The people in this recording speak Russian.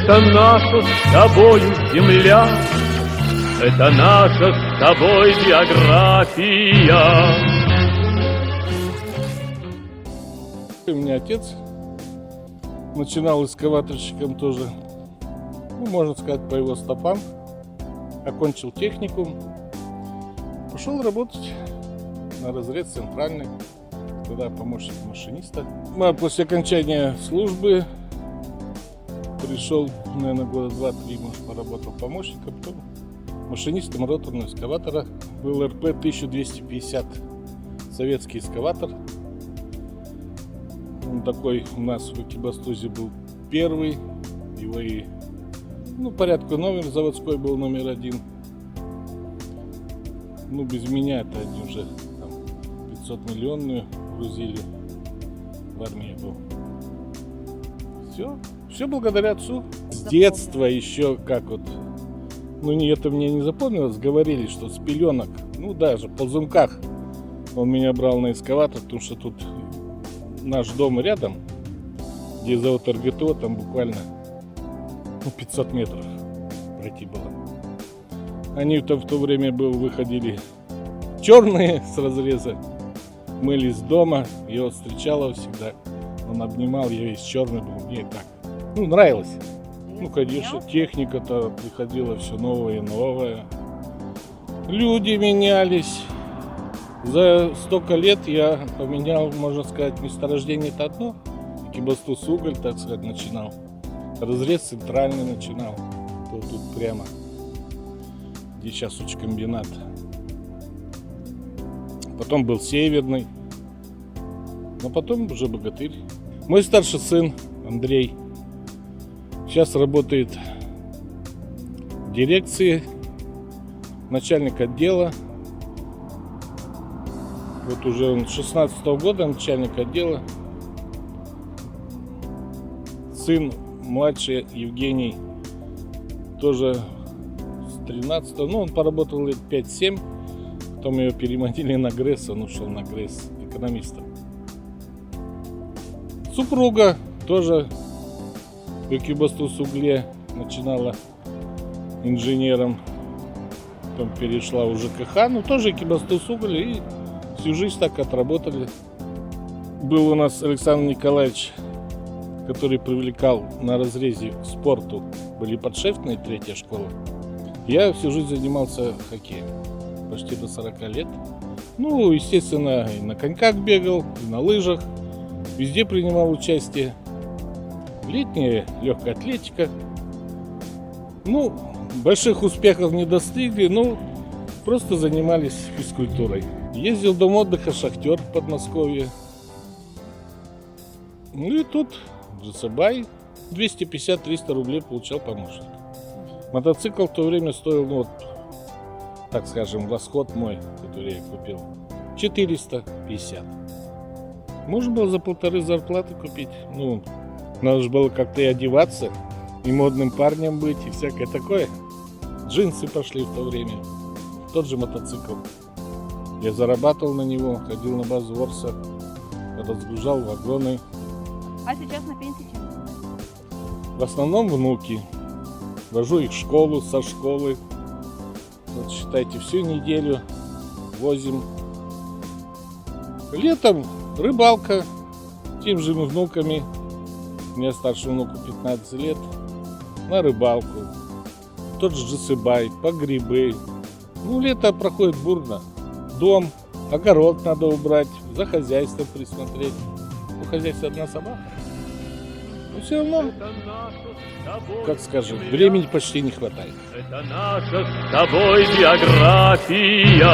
Это наша с тобою земля, это наша с тобой география. У меня отец начинал экскаваторщиком тоже, можно сказать, по его стопам. Окончил техникум, пошел работать на разрез центральный, тогда помощник машиниста. После окончания службы пришел, наверное, года 2-3, может, поработал помощником, потом машинистом роторного экскаватора. Был РП 1250, советский экскаватор. Он такой у нас в Экибастузе был первый, его и порядка номер заводской был номер 1. Без меня это они уже 500-миллионную грузили, в армии был. Все благодаря отцу. С детства еще как вот, это мне не запомнилось, говорили, что с пеленок, даже в ползунках он меня брал на экскаватор, потому что тут наш дом рядом, где завод РГТО, там буквально 500 метров пройти было. Они в то время выходили черные с разреза, мылись дома, я его встречала всегда, он обнимал, я весь черный был, мне так, нравилось. Конечно, техника-то приходила все новое и новое, люди менялись. За столько лет я поменял, можно сказать, месторождение-то одно, Экибастуз уголь, так сказать, начинал. Разрез центральный начинал, тут прямо, где сейчас учкомбинат. Потом был северный, но потом уже Богатырь. Мой старший сын Андрей сейчас работает в дирекции, начальник отдела. Вот уже он с 16-го года начальник отдела. Сын младший Евгений тоже с 13-го, он поработал лет 5-7, потом его переманили на ГРЭС, он ушел на ГРЭС экономистом. Супруга тоже в Экибастуз-Угле начинала инженером, потом перешла в ЖКХ, тоже Экибастуз-Уголь, и всю жизнь так отработали. Был у нас Александр Николаевич, который привлекал на разрезе к спорту, были подшефные, 3-я школа. Я всю жизнь занимался хоккеем, почти до 40 лет. Естественно, и на коньках бегал, и на лыжах, везде принимал участие. Летняя легкая атлетика. Больших успехов не достигли, просто занимались физкультурой. Ездил в дом отдыха «Шахтер» в Подмосковье. И тут Джесабай 250-300 рублей получал помощник. Мотоцикл в то время стоил, так скажем, восход мой, который я купил, 450. Можно было за 1,5 зарплаты купить. Надо же было как-то и одеваться, и модным парнем быть, и всякое такое. Джинсы пошли в то время. Тот же мотоцикл. Я зарабатывал на него, ходил на базу Ворса, разгружал вагоны. А сейчас на пенсии чем? В основном внуки. Вожу их в школу, со школы. Считайте, всю неделю возим. Летом рыбалка тем же внуками. У меня старшему внуку 15 лет. На рыбалку. Тот же Джесабай, по грибы. Лето проходит бурно. Дом, огород надо убрать, за хозяйством присмотреть. У хозяйства одна собака. Но все равно, как скажем, времени почти не хватает. Это наша с тобой география.